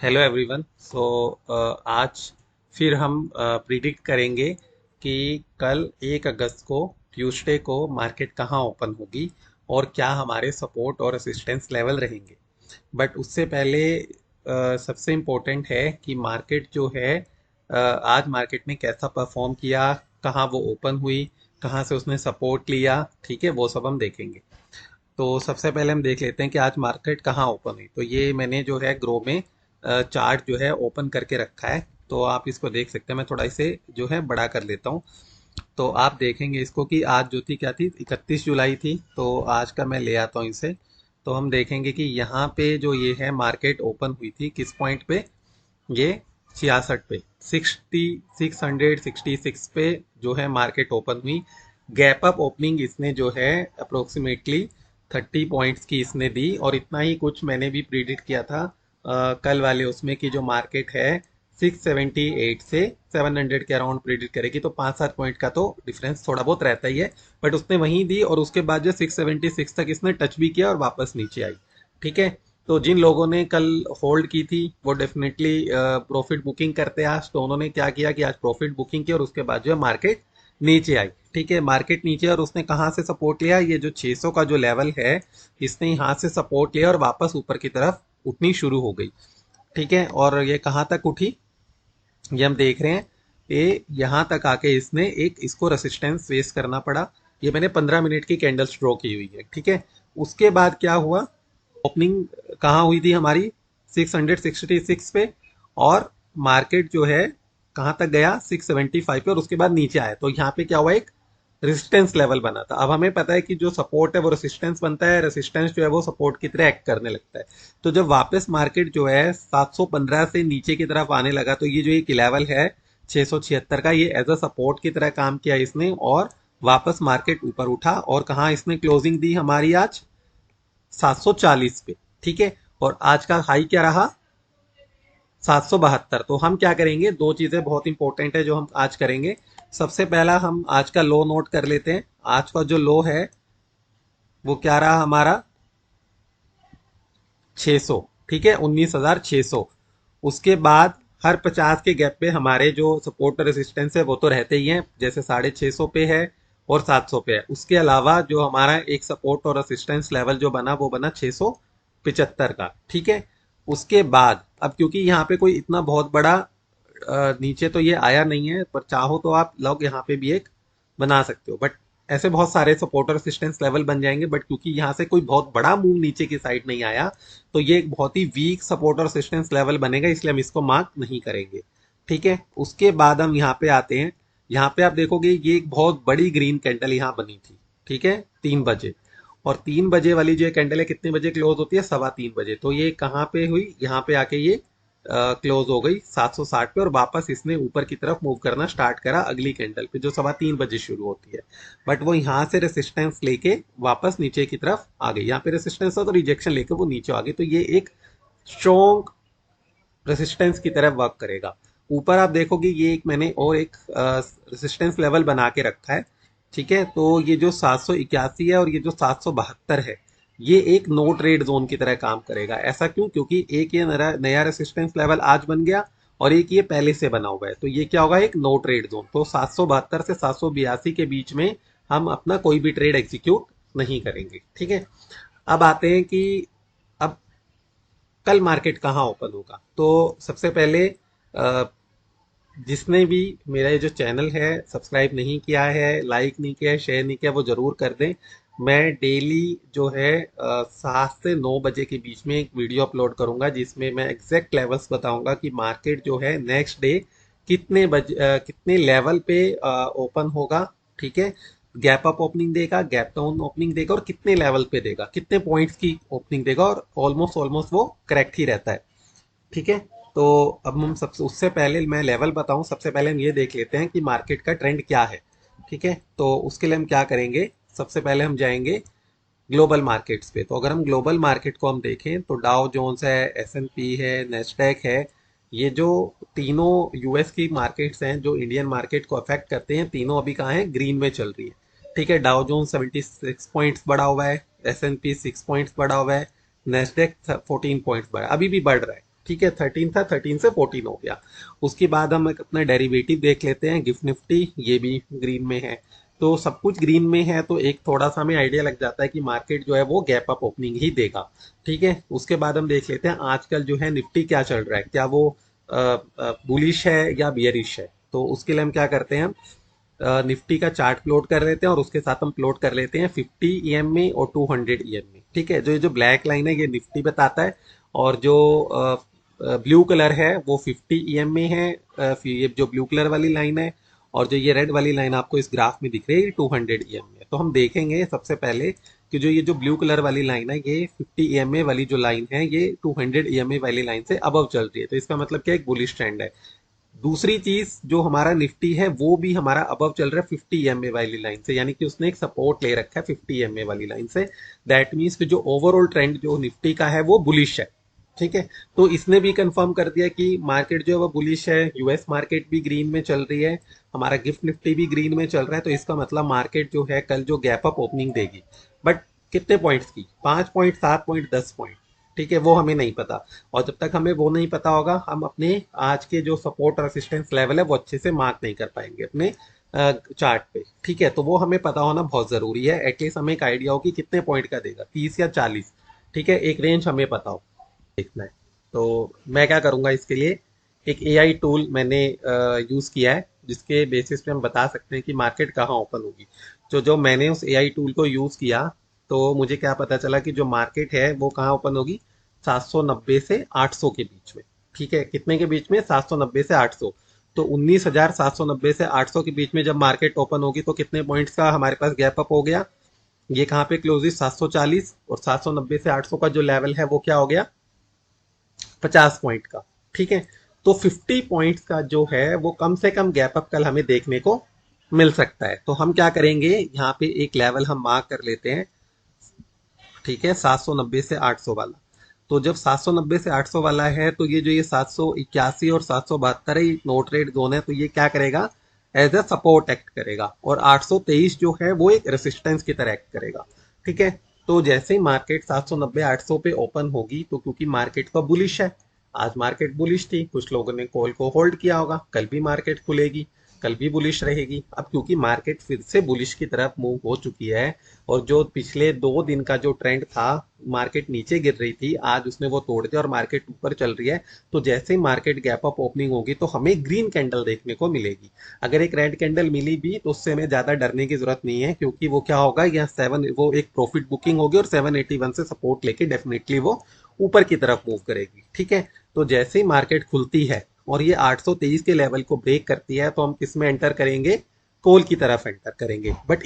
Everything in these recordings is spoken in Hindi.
Hello everyone. आज फिर हम प्रिडिक्ट करेंगे कि कल 1 अगस्त को ट्यूसडे को मार्केट कहाँ ओपन होगी और क्या हमारे सपोर्ट और रेसिस्टेंस लेवल रहेंगे। बट उससे पहले सबसे इम्पोर्टेंट है कि मार्केट जो है आज मार्केट ने कैसा परफॉर्म किया, कहाँ वो ओपन हुई, कहाँ से उसने सपोर्ट लिया। ठीक है, वो सब हम देखेंगे। तो सबसे पहले हम देख लेते हैं कि आज मार्केट कहाँ ओपन हुई। तो ये मैंने जो है ग्रो में चार्ट जो है ओपन करके रखा है, तो आप इसको देख सकते हैं। मैं थोड़ा इसे जो है बड़ा कर लेता हूँ। तो आप देखेंगे इसको कि आज जो थी क्या थी, 31 जुलाई थी। तो आज का मैं ले आता हूँ इसे। तो हम देखेंगे कि यहाँ पे जो ये है मार्केट ओपन हुई थी किस पॉइंट पे, ये 66 पे, 666 पे जो है मार्केट ओपन हुई। गैप अप ओपनिंग इसने जो है अप्रोक्सीमेटली 30 पॉइंट्स की इसने दी, और इतना ही कुछ मैंने भी प्रिडिक्ट किया था कल वाले उसमें कि जो मार्केट है 678 से 700 के अराउंड प्रिडिक्ट करेगी। तो 5-7 पॉइंट का तो डिफरेंस थोड़ा बहुत रहता ही है, बट उसने वहीं दी और उसके बाद जो 676 तक इसने टच भी किया और वापस नीचे आई। ठीक है। तो जिन लोगों ने कल होल्ड की थी वो डेफिनेटली प्रॉफिट बुकिंग करते हैं आज। तो उन्होंने क्या किया कि आज प्रॉफिट बुकिंग की और उसके बाद जो है मार्केट नीचे आई। ठीक है, मार्केट नीचे, और उसने कहाँ से सपोर्ट लिया, ये जो 600 का जो लेवल है इसने यहाँ से सपोर्ट लिया और वापस ऊपर की तरफ उठनी शुरू हो गई। ठीक है, और ये कहाँ तक उठी ये हम देख रहे हैं। ये यहाँ तक आके इसने एक इसको रेसिस्टेंस फेस करना पड़ा। ये मैंने 15 मिनट की कैंडल्स ड्रॉ की हुई है। ठीक है, उसके बाद क्या हुआ, ओपनिंग कहाँ हुई थी हमारी, 666 पे, और मार्केट जो है कहाँ तक गया, 675 पे, और उसके बाद नीचे आया। तो यहाँ पे क्या हुआ, एक रेजिस्टेंस लेवल बना था। अब हमें पता है कि जो सपोर्ट है वो रेजिस्टेंस बनता है, रेजिस्टेंस जो है वो सपोर्ट की तरह एक्ट करने लगता है। तो जब वापस मार्केट जो है 715 से नीचे की तरफ आने लगा, तो ये जो एक लेवल है 676 का, ये एज अ सपोर्ट की तरह काम किया इसने, और वापस मार्केट ऊपर उठा। और कहाँ इसने क्लोजिंग दी हमारी आज, 740 पे। ठीक है, और आज का हाई क्या रहा, 772। तो हम क्या करेंगे, दो चीजें बहुत इंपॉर्टेंट है जो हम आज करेंगे। सबसे पहला हम आज का लो नोट कर लेते हैं। आज का जो लो है वो क्या रहा हमारा, 600। ठीक है, 19,600। उसके बाद हर 50 के गैप पे हमारे जो सपोर्ट और रेसिस्टेंस है वो तो रहते ही हैं, जैसे 650 पे है और 700 पे है। उसके अलावा जो हमारा एक सपोर्ट और रेसिस्टेंस लेवल जो बना वो बना 675 का। ठीक है, उसके बाद अब क्योंकि यहाँ पे कोई इतना बहुत बड़ा नीचे तो ये आया नहीं है, पर चाहो तो आप लोग यहाँ पे भी एक बना सकते हो। बट ऐसे बहुत सारे सपोर्टर रेसिस्टेंस लेवल बन जाएंगे, बट क्योंकि यहाँ से कोई बहुत बड़ा मूव नीचे की साइड नहीं आया, तो ये एक बहुत ही वीक सपोर्टर रेसिस्टेंस लेवल बनेगा, इसलिए हम इसको मार्क नहीं करेंगे। ठीक है, उसके बाद हम यहाँ पे आते हैं। यहाँ पे आप देखोगे ये एक बहुत बड़ी ग्रीन कैंडल यहाँ बनी थी। ठीक है, 3 बजे। और 3 बजे वाली जो कैंडल है कितने बजे क्लोज होती है, 3:15 बजे। तो ये कहाँ पे हुई, यहाँ पे आके ये क्लोज हो गई 760 पे, और वापस इसने ऊपर की तरफ मूव करना स्टार्ट करा अगली कैंडल पे जो 3:15 बजे शुरू होती है। बट वो यहाँ से रेसिस्टेंस लेके वापस नीचे की तरफ आ गई। यहाँ पे रेसिस्टेंस था तो रिजेक्शन लेके वो नीचे आ गई। तो ये एक स्ट्रॉन्ग रेसिस्टेंस की तरफ वर्क करेगा। ऊपर आप देखोगे ये एक मैंने और एक रेसिस्टेंस लेवल बना के रखा है। ठीक है, तो ये जो 781 है और ये जो 772 है, ये एक नो ट्रेड जोन की तरह काम करेगा। ऐसा क्यों, क्योंकि एक ये नया नया रेसिस्टेंस लेवल आज बन गया और एक ये पहले से बना हुआ है। तो ये क्या होगा, एक नो ट्रेड जोन। तो 772 से 782 के बीच में हम अपना कोई भी ट्रेड एग्जीक्यूट नहीं करेंगे। ठीक है, अब आते हैं कि अब कल मार्केट कहाँ ओपन होगा। तो सबसे पहले जिसने भी मेरा ये जो चैनल है सब्सक्राइब नहीं किया है, लाइक नहीं किया है, शेयर नहीं किया, वो जरूर कर दें। मैं डेली जो है 7 से 9 बजे के बीच में एक वीडियो अपलोड करूंगा जिसमें मैं एग्जैक्ट लेवल्स बताऊंगा कि मार्केट जो है नेक्स्ट डे कितने लेवल पे ओपन होगा। ठीक है, गैप अप ओपनिंग देगा, गैप डाउन ओपनिंग देगा, और कितने लेवल पे देगा, कितने पॉइंट्स की ओपनिंग देगा, और ऑलमोस्ट ऑलमोस्ट वो करेक्ट ही रहता है। ठीक है, तो अब हम सबसे उससे पहले मैं लेवल बताऊं, सबसे पहले हम ये देख लेते हैं कि मार्केट का ट्रेंड क्या है। ठीक है, तो उसके लिए हम क्या करेंगे, सबसे पहले हम जाएंगे ग्लोबल मार्केट्स पे। तो अगर हम ग्लोबल मार्केट को हम देखें तो डाउ जोन्स है, एस&पी है, नेस्डैक है, ये जो तीनों यूएस की मार्केट्स हैं जो इंडियन मार्केट को अफेक्ट करते हैं, तीनों अभी कहाँ है, ग्रीन में चल रही है। ठीक है, डाउ जोन्स 76 पॉइंट्स बढ़ा हुआ है, एस&पी 6 पॉइंट्स बढ़ा हुआ है, नेस्डैक 14 पॉइंट्स बढ़ा, अभी भी बढ़ रहा है। ठीक है, 13 था, 13 से 14 हो गया। उसके बाद हम एक अपना डेरिवेटिव देख लेते हैं, गिफ्ट निफ्टी, ये भी ग्रीन में है। तो सब कुछ ग्रीन में है, तो एक थोड़ा सा हमें आइडिया लग जाता है कि मार्केट जो है वो गैप अप ओपनिंग ही देगा। ठीक है, उसके बाद हम देख लेते हैं आजकल जो है निफ्टी क्या चल रहा है, क्या वो बुलिश है या बियरिश है। तो उसके लिए हम क्या करते हैं, निफ्टी का चार्ट प्लॉट कर लेते हैं और उसके साथ हम प्लॉट कर लेते हैं 50 ईएम में और 200 ईएम में। ठीक है, जो ये जो ब्लैक लाइन है ये निफ्टी बताता है, और जो ब्लू कलर है वो 50 ईएम में है, फिर ये जो ब्लू कलर वाली लाइन है, और जो ये रेड वाली लाइन आपको इस ग्राफ में दिख रही है ये 200 ईएम में। तो हम देखेंगे सबसे पहले कि जो ये जो ब्लू कलर वाली लाइन है ये 50 ईएमए वाली जो लाइन है ये 200 ईएमए वाली लाइन से अबव चल रही है, तो इसका मतलब क्या, एक बुलिश ट्रेंड है। दूसरी चीज, जो हमारा निफ्टी है वो भी हमारा अबव चल रहा है 50 ईएमए वाली लाइन से, यानी कि उसने एक सपोर्ट ले रखा है 50 ईएमए वाली लाइन से। दैट मीन्स कि जो ओवरऑल ट्रेंड जो निफ्टी का है वो बुलिश है। ठीक है, तो इसने भी कंफर्म कर दिया कि मार्केट जो है वो बुलिश है। यूएस मार्केट भी ग्रीन में चल रही है, हमारा गिफ्ट निफ्टी भी ग्रीन में चल रहा है, तो इसका मतलब मार्केट जो है कल जो गैप अप ओपनिंग देगी। बट कितने पॉइंट्स की, 5 पॉइंट, 7 पॉइंट, 10 पॉइंट, ठीक है, वो हमें नहीं पता। और जब तक हमें वो नहीं पता होगा हम अपने आज के जो सपोर्ट रेसिस्टेंस लेवल है वो अच्छे से मार्क नहीं कर पाएंगे अपने चार्ट पे। ठीक है, तो वो हमें पता होना बहुत जरूरी है, एटलीस्ट हमें एक आइडिया हो कि कितने पॉइंट का देगा, 30 या 40। ठीक है, एक रेंज हमें पता हो, देखना है। तो मैं क्या करूंगा इसके लिए, एक एआई टूल मैंने यूज किया है जिसके बेसिस पे हम बता सकते हैं कि मार्केट कहाँ ओपन होगी। जो जो मैंने उस एआई टूल को यूज किया, तो मुझे क्या पता चला कि जो मार्केट है वो कहाँ ओपन होगी, 790 से 800 के बीच में। ठीक है, कितने के बीच में, 790 से 800। तो 19,790 से 800 के बीच में जब मार्केट ओपन होगी तो कितने पॉइंट्स का हमारे पास गैप अप हो गया, ये कहाँ पे क्लोज हुई, 740, और 790 से 800 का जो लेवल है वो क्या हो गया, 50 पॉइंट का। ठीक है, तो 50 पॉइंट्स का जो है वो कम से कम गैप अप कल हमें देखने को मिल सकता है। तो हम क्या करेंगे, यहाँ पे एक लेवल हम मार्क कर लेते हैं। ठीक है, 790 से 800 वाला। तो जब 790 से 800 वाला है तो ये जो ये 781 और 772 है, नोट रेट जोन है, तो ये क्या करेगा, एज ए सपोर्ट एक्ट करेगा, और 823 जो है वो एक रेसिस्टेंस की तरह एक्ट करेगा। ठीक है, तो जैसे ही मार्केट 790 800 पे ओपन होगी, तो क्योंकि मार्केट तो बुलिश है, आज मार्केट बुलिश थी, कुछ लोगों ने कॉल को होल्ड किया होगा, कल भी मार्केट खुलेगी, कल भी बुलिश रहेगी। अब क्योंकि मार्केट फिर से बुलिश की तरफ मूव हो चुकी है, और जो पिछले 2 दिन का जो ट्रेंड था, मार्केट नीचे गिर रही थी, आज उसने वो तोड़ दिया और मार्केट ऊपर चल रही है। तो जैसे ही मार्केट गैप अप ओपनिंग होगी तो हमें ग्रीन कैंडल देखने को मिलेगी। अगर एक रेड कैंडल मिली भी तो उससे हमें ज्यादा डरने की जरूरत नहीं है, क्योंकि वो क्या होगा, या वो एक प्रॉफिट बुकिंग होगी और 781 से सपोर्ट लेके डेफिनेटली वो ऊपर की तरफ मूव करेगी। ठीक है, तो जैसे ही मार्केट खुलती है और ये 823 के लेवल को ब्रेक करती है, तो हम किस में एंटर करेंगे, कॉल की तरफ एंटर करेंगे। बट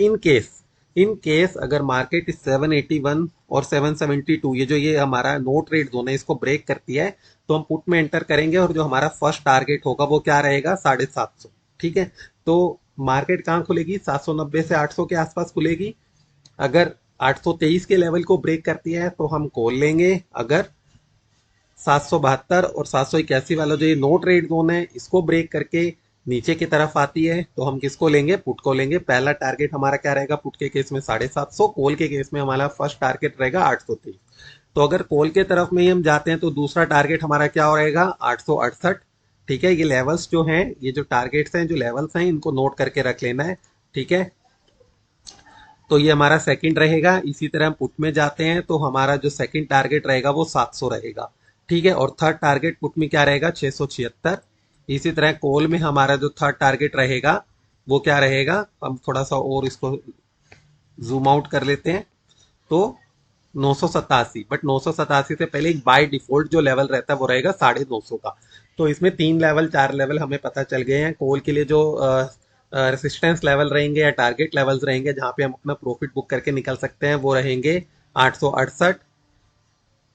इन केस अगर मार्केट इस 781 और 772, ये जो ये हमारा नो ट्रेड जोन है, इसको ब्रेक करती है, तो हम पुट में एंटर करेंगे, और जो हमारा फर्स्ट टारगेट होगा वो क्या रहेगा, 750। ठीक है, तो मार्केट कहाँ खुलेगी, 790 से 800 के आसपास खुलेगी। अगर 823 के लेवल को ब्रेक करती है तो हम कॉल लेंगे। अगर 772 और 781 वाला जो ये नो ट्रेड जोन है इसको ब्रेक करके नीचे की तरफ आती है, तो हम किसको लेंगे, पुट को लेंगे। पहला टारगेट हमारा क्या रहेगा, पुट के केस में 750, कॉल के केस में हमारा फर्स्ट टारगेट रहेगा 823। तो अगर कॉल के तरफ में ही हम जाते हैं तो दूसरा टारगेट हमारा क्या रहेगा, 868। ठीक है, ये लेवल्स जो हैं, ये जो टारगेट्स हैं, जो लेवल्स हैं, इनको नोट करके रख लेना है। ठीक है, तो ये हमारा सेकंड रहेगा। इसी तरह हम पुट में जाते हैं तो हमारा जो सेकंड टारगेट रहेगा वो 700 रहेगा। ठीक है, और थर्ड टारगेट पुट में क्या रहेगा, 676। इसी तरह कॉल में हमारा जो थर्ड टारगेट रहेगा वो क्या रहेगा, हम थोड़ा सा और इसको जूम आउट कर लेते हैं, तो 987। बट 987 से पहले एक बाय डिफॉल्ट जो लेवल रहता है वो रहेगा 950 का। तो इसमें 3 लेवल 4 लेवल हमें पता चल गए हैं। कॉल के लिए जो रेसिस्टेंस लेवल रहेंगे या टारगेट लेवल्स रहेंगे जहां पे हम अपना प्रॉफिट बुक करके निकल सकते हैं, वो रहेंगे 868,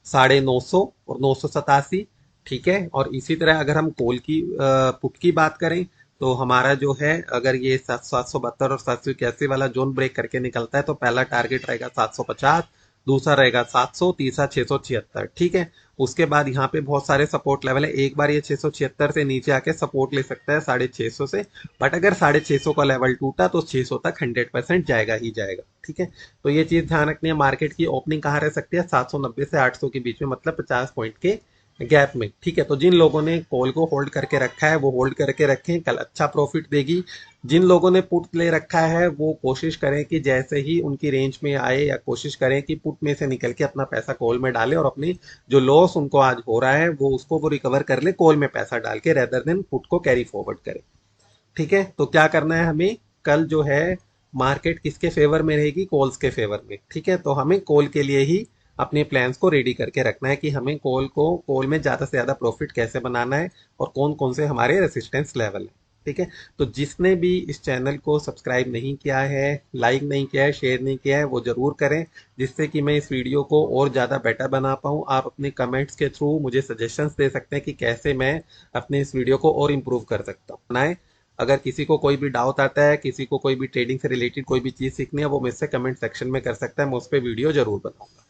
950 और 987। ठीक है, और इसी तरह अगर हम कॉल की पुट की बात करें तो हमारा जो है, अगर ये 772 और 781 वाला जोन ब्रेक करके निकलता है तो पहला टारगेट रहेगा 750, दूसरा रहेगा 700, तीसरा 676। ठीक है, उसके बाद यहाँ पे बहुत सारे सपोर्ट लेवल है। एक बार ये 676 से नीचे आके सपोर्ट ले सकता है 650 से, बट अगर 650 का लेवल टूटा तो 600 तक 100% जाएगा ही जाएगा। ठीक है, तो ये चीज ध्यान रखनी है। मार्केट की ओपनिंग कहाँ रह सकती है, 790 से 800 के बीच में, मतलब 50 पॉइंट के गैप में। ठीक है, तो जिन लोगों ने कॉल को होल्ड करके रखा है वो होल्ड करके रखें, कल अच्छा प्रॉफिट देगी। जिन लोगों ने पुट ले रखा है वो कोशिश करें कि जैसे ही उनकी रेंज में आए, या कोशिश करें कि पुट में से निकल के अपना पैसा कॉल में डालें, और अपनी जो लॉस उनको आज हो रहा है वो रिकवर कर ले कॉल में पैसा डाल के, रेदर देन पुट को कैरी फॉरवर्ड करें। ठीक है, तो क्या करना है हमें, कल जो है मार्केट किसके फेवर में रहेगी, कॉल्स के फेवर में। ठीक है, तो हमें कॉल के लिए ही अपने प्लान्स को रेडी करके रखना है कि हमें कॉल में ज्यादा से ज्यादा प्रॉफिट कैसे बनाना है, और कौन कौन से हमारे रेसिस्टेंस लेवल है। ठीक है, तो जिसने भी इस चैनल को सब्सक्राइब नहीं किया है, लाइक नहीं किया है, शेयर नहीं किया है, वो जरूर करें, जिससे कि मैं इस वीडियो को और ज्यादा बेटर बना पाऊँ। आप अपने कमेंट्स के थ्रू मुझे सजेशंस दे सकते हैं कि कैसे मैं अपने इस वीडियो को और इम्प्रूव कर सकता हूँ। बनाए, अगर किसी को कोई भी डाउट आता है, किसी को कोई भी ट्रेडिंग से रिलेटेड कोई भी चीज सीखनी है, वो मुझसे कमेंट सेक्शन में कर सकता है, मैं उस पर वीडियो जरूर बनाऊंगा।